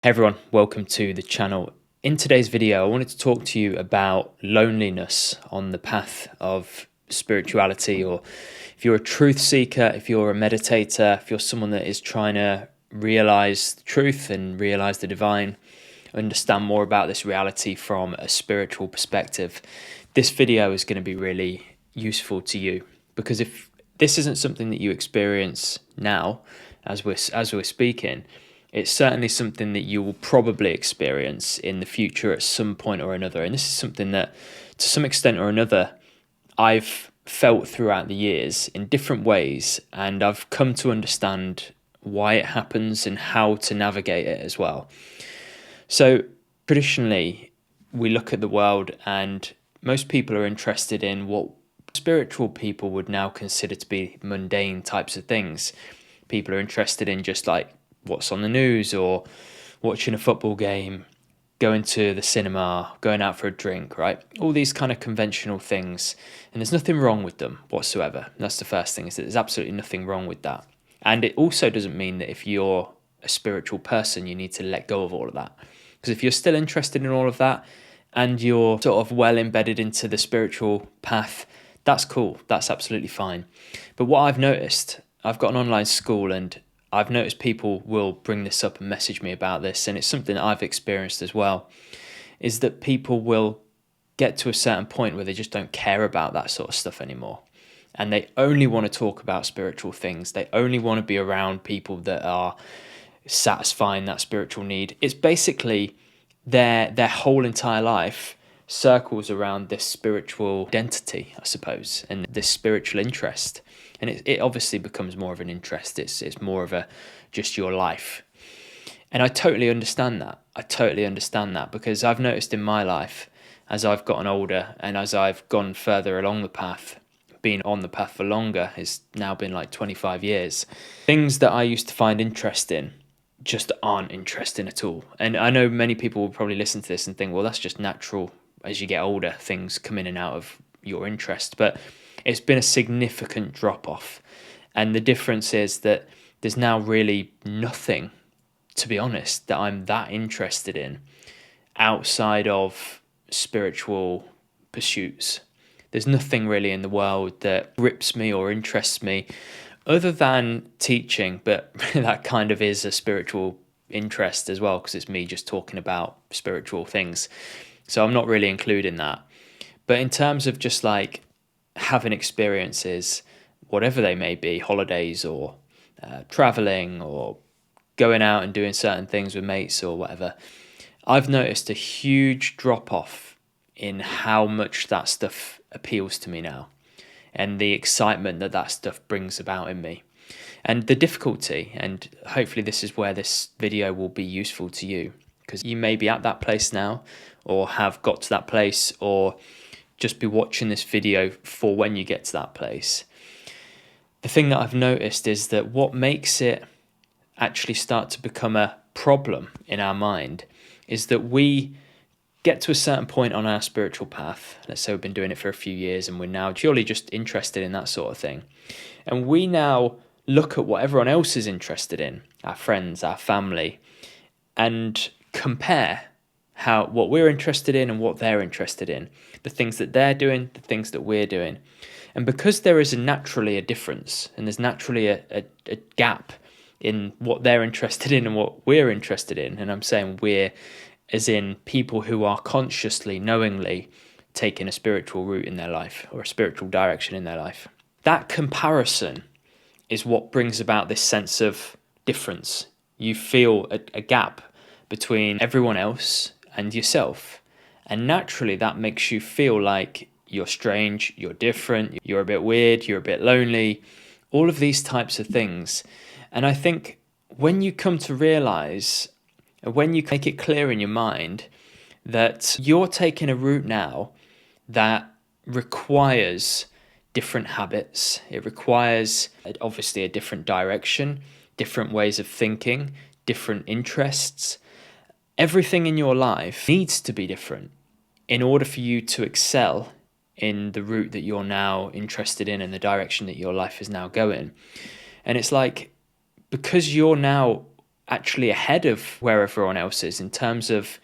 Hey everyone, welcome to the channel. In today's video, I wanted to talk to you about loneliness on the path of spirituality, or if you're a truth seeker, if you're a meditator, if you're someone that is trying to realize the truth and realize the divine, understand more about this reality from a spiritual perspective. This video is going to be really useful to you, because if this isn't something that you experience now as we're speaking, it's certainly something that you will probably experience in the future at some point or another. And this is something that, to some extent or another, I've felt throughout the years in different ways, and I've come to understand why it happens and how to navigate it as well. So traditionally, we look at the world and most people are interested in what spiritual people would now consider to be mundane types of things. People are interested in just like what's on the news, or watching a football game, going to the cinema, going out for a drink, right? All these kind of conventional things. And there's nothing wrong with them whatsoever. That's the first thing, is that there's absolutely nothing wrong with that. And it also doesn't mean that if you're a spiritual person, you need to let go of all of that. Because if you're still interested in all of that and you're sort of well embedded into the spiritual path, that's cool. That's absolutely fine. But what I've noticed, I've got an online school, and I've noticed people will bring this up and message me about this, and it's something that I've experienced as well, is that people will get to a certain point where they just don't care about that sort of stuff anymore. And they only want to talk about spiritual things. They only want to be around people that are satisfying that spiritual need. It's basically their whole entire life circles around this spiritual identity, I suppose, and this spiritual interest. And it obviously becomes more of an interest. It's more of a just your life. And I totally understand that. Because I've noticed in my life, as I've gotten older and as I've gone further along the path, been on the path for longer, it's now been like 25 years, things that I used to find interesting just aren't interesting at all. And I know many people will probably listen to this and think, well, that's just natural. As you get older, things come in and out of your interest. But it's been a significant drop off. And the difference is that there's now really nothing, to be honest, that I'm that interested in outside of spiritual pursuits. There's nothing really in the world that grips me or interests me other than teaching, but that kind of is a spiritual interest as well, because it's me just talking about spiritual things. So I'm not really including that. But in terms of just like having experiences, whatever they may be, holidays or traveling or going out and doing certain things with mates or whatever, I've noticed a huge drop off in how much that stuff appeals to me now, and the excitement that that stuff brings about in me. And the difficulty, and hopefully this is where this video will be useful to you, because you may be at that place now, or have got to that place, or just be watching this video for when you get to that place. The thing that I've noticed is that what makes it actually start to become a problem in our mind is that we get to a certain point on our spiritual path. Let's say we've been doing it for a few years and we're now purely just interested in that sort of thing. And we now look at what everyone else is interested in, our friends, our family, and compare what we're interested in and what they're interested in, the things that they're doing, the things that we're doing. And because there is naturally a difference, and there's naturally a gap in what they're interested in and what we're interested in, and I'm saying we're as in people who are consciously, knowingly taking a spiritual route in their life, or a spiritual direction in their life. That comparison is what brings about this sense of difference. You feel a gap between everyone else and yourself. And naturally that makes you feel like you're strange, you're different, you're a bit weird, you're a bit lonely, all of these types of things. And I think when you come to realize, when you make it clear in your mind that you're taking a route now that requires different habits, it requires obviously a different direction, different ways of thinking, different interests. Everything in your life needs to be different in order for you to excel in the route that you're now interested in and the direction that your life is now going. And it's like, because you're now actually ahead of where everyone else is in terms of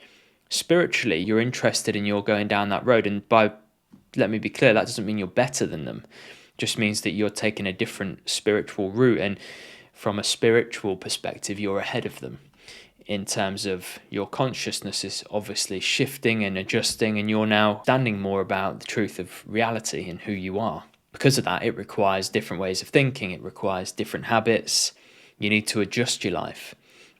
spiritually, you're interested and you're going down that road. And let me be clear, that doesn't mean you're better than them. It just means that you're taking a different spiritual route. And from a spiritual perspective, you're ahead of them in terms of your consciousness is obviously shifting and adjusting, and you're now understanding more about the truth of reality and who you are. Because of that, it requires different ways of thinking. It requires different habits. You need to adjust your life.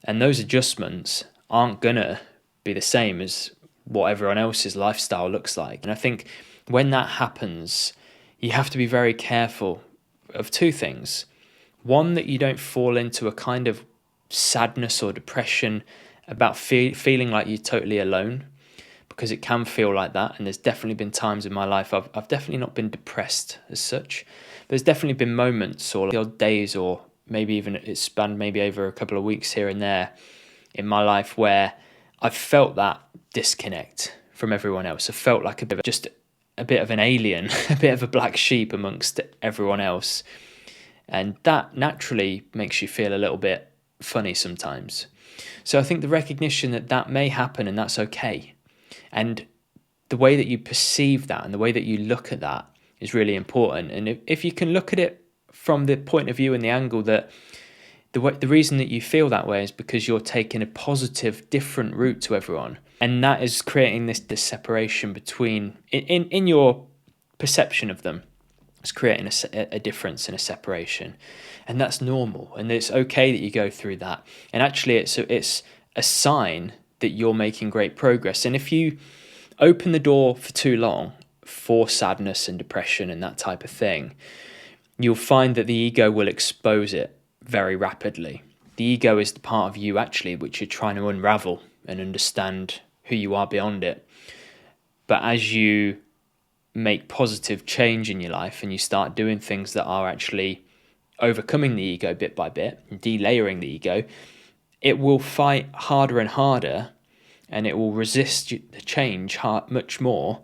And those adjustments aren't going to be the same as what everyone else's lifestyle looks like. And I think when that happens, you have to be very careful of two things. One, that you don't fall into a kind of sadness or depression about feeling like you're totally alone, because it can feel like that. And there's definitely been times in my life I've definitely not been depressed as such. There's definitely been moments or the odd days, or maybe even it's spanned maybe over a couple of weeks here and there in my life where I've felt that disconnect from everyone else. I felt like just a bit of an alien, a bit of a black sheep amongst everyone else. And that naturally makes you feel a little bit funny sometimes. So I think the recognition that that may happen and that's okay. And the way that you perceive that and the way that you look at that is really important. And if you can look at it from the point of view and the angle that the reason that you feel that way is because you're taking a positive, different route to everyone. And that is creating this separation between, in your perception of them, it's creating a difference and a separation. And that's normal. And it's okay that you go through that. And actually, it's a sign that you're making great progress. And if you open the door for too long for sadness and depression and that type of thing, you'll find that the ego will expose it very rapidly. The ego is the part of you actually which you're trying to unravel and understand who you are beyond it. But as you make positive change in your life and you start doing things that are actually overcoming the ego bit by bit and delayering the ego, it will fight harder and harder, and it will resist the change much more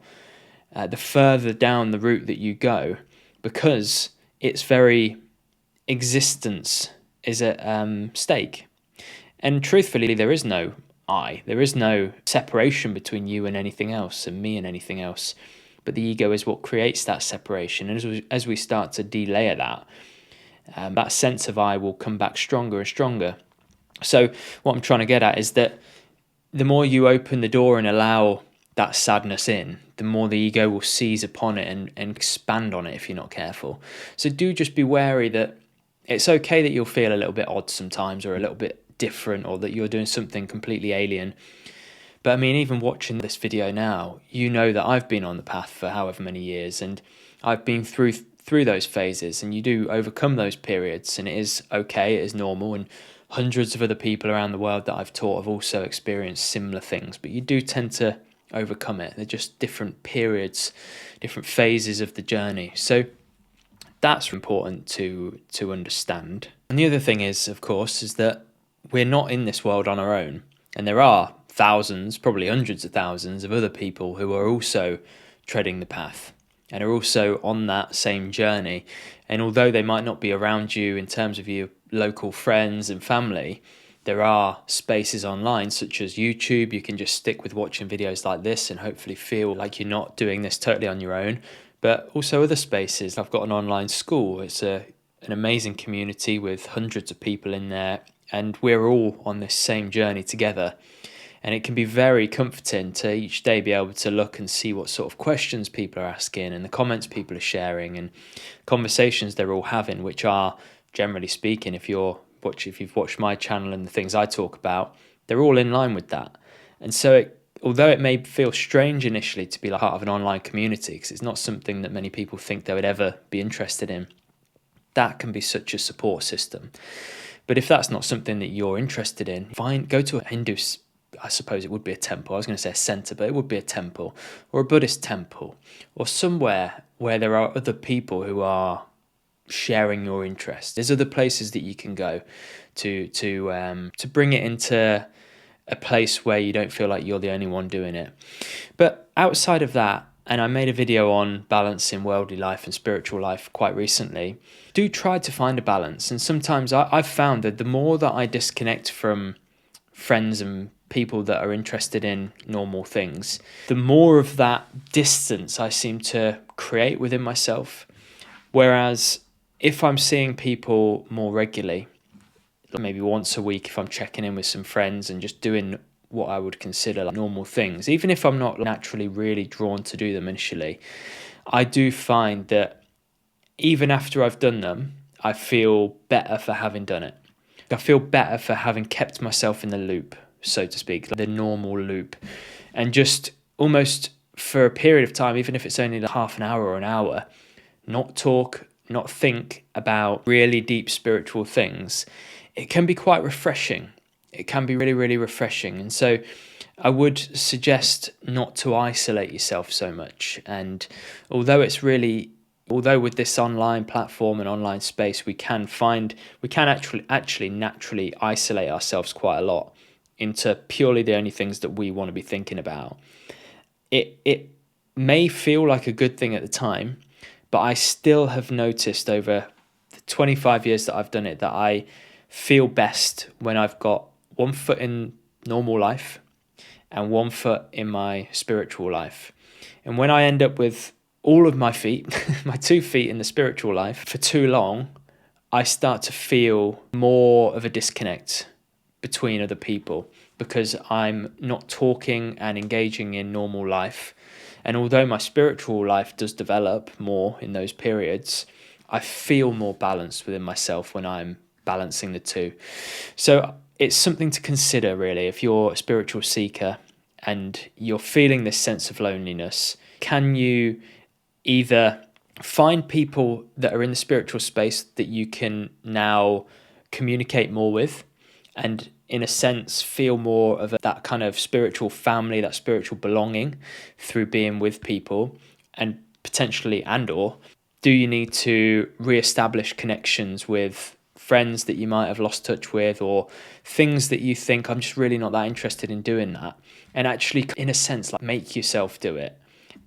the further down the route that you go, because its very existence is at stake. And truthfully, there is no I. There is no separation between you and anything else and me and anything else. But the ego is what creates that separation. And as we start to delayer that, that sense of I will come back stronger and stronger. So what I'm trying to get at is that the more you open the door and allow that sadness in, the more the ego will seize upon it and expand on it if you're not careful. So do just be wary that it's okay that you'll feel a little bit odd sometimes, or a little bit different, or that you're doing something completely alien. But I mean, even watching this video now, you know that I've been on the path for however many years, and I've been through those phases, and you do overcome those periods, and it is okay, it is normal, and hundreds of other people around the world that I've taught have also experienced similar things, but you do tend to overcome it. They're just different periods, different phases of the journey. So that's important to understand. And the other thing is, of course, is that we're not in this world on our own, and there are thousands, probably hundreds of thousands of other people who are also treading the path and are also on that same journey. And although they might not be around you in terms of your local friends and family, there are spaces online such as YouTube. You can just stick with watching videos like this and hopefully feel like you're not doing this totally on your own. But also other spaces. I've got an online school. It's an amazing community with hundreds of people in there, and we're all on this same journey together. And it can be very comforting to each day be able to look and see what sort of questions people are asking and the comments people are sharing and conversations they're all having, which are, generally speaking, if you've watched my channel and the things I talk about, they're all in line with that. And so although it may feel strange initially to be like part of an online community, because it's not something that many people think they would ever be interested in, that can be such a support system. But if that's not something that you're interested in, go to a Hindu, I suppose it would be a temple. I was going to say a center, but it would be a temple, or a Buddhist temple, or somewhere where there are other people who are sharing your interest. There's other places that you can go to bring it into a place where you don't feel like you're the only one doing it. But outside of that, and I made a video on balancing worldly life and spiritual life quite recently. Do try to find a balance, and sometimes I've found that the more that I disconnect from friends and people that are interested in normal things, the more of that distance I seem to create within myself. Whereas if I'm seeing people more regularly, maybe once a week, if I'm checking in with some friends and just doing what I would consider like normal things, even if I'm not naturally really drawn to do them initially, I do find that even after I've done them, I feel better for having done it. I feel better for having kept myself in the loop, so to speak, the normal loop. And just almost for a period of time, even if it's only like half an hour or an hour, not talk, not think about really deep spiritual things, it can be quite refreshing. It can be really, really refreshing. And so I would suggest not to isolate yourself so much. And although with this online platform and online space, we can actually naturally isolate ourselves quite a lot into purely the only things that we want to be thinking about. It may feel like a good thing at the time, but I still have noticed over the 25 years that I've done it that I feel best when I've got one foot in normal life and one foot in my spiritual life. And when I end up with all of my feet, my 2 feet in the spiritual life for too long, I start to feel more of a disconnect between other people because I'm not talking and engaging in normal life. And although my spiritual life does develop more in those periods, I feel more balanced within myself when I'm balancing the two. So it's something to consider, really. If you're a spiritual seeker and you're feeling this sense of loneliness, can you either find people that are in the spiritual space that you can now communicate more with and in a sense feel more of that kind of spiritual family, that spiritual belonging through being with people, and potentially or do you need to reestablish connections with friends that you might have lost touch with, or things that you think I'm just really not that interested in doing that, and actually in a sense like make yourself do it.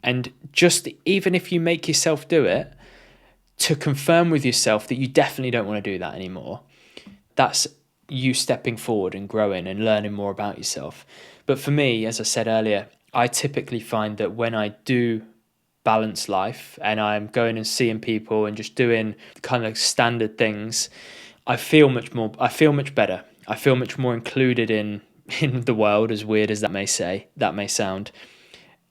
And just even if you make yourself do it, to confirm with yourself that you definitely don't want to do that anymore. That's you stepping forward and growing and learning more about yourself. But for me, as I said earlier, I typically find that when I do balance life and I'm going and seeing people and just doing kind of standard things, I feel much better. I feel much more included in the world, as weird as that may sound.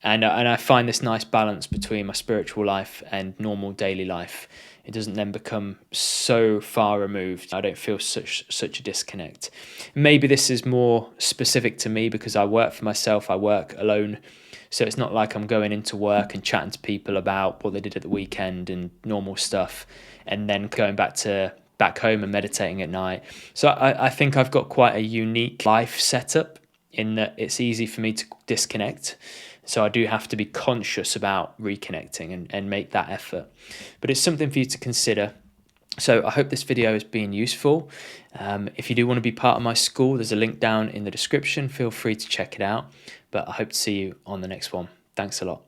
And I find this nice balance between my spiritual life and normal daily life. It doesn't then become so far removed. I don't feel such a disconnect. Maybe this is more specific to me because I work for myself. I work alone. So it's not like I'm going into work and chatting to people about what they did at the weekend and normal stuff, and then going back home and meditating at night. So I think I've got quite a unique life setup in that it's easy for me to disconnect. So I do have to be conscious about reconnecting and make that effort. But it's something for you to consider. So I hope this video has been useful. If you do want to be part of my school, there's a link down in the description. Feel free to check it out. But I hope to see you on the next one. Thanks a lot.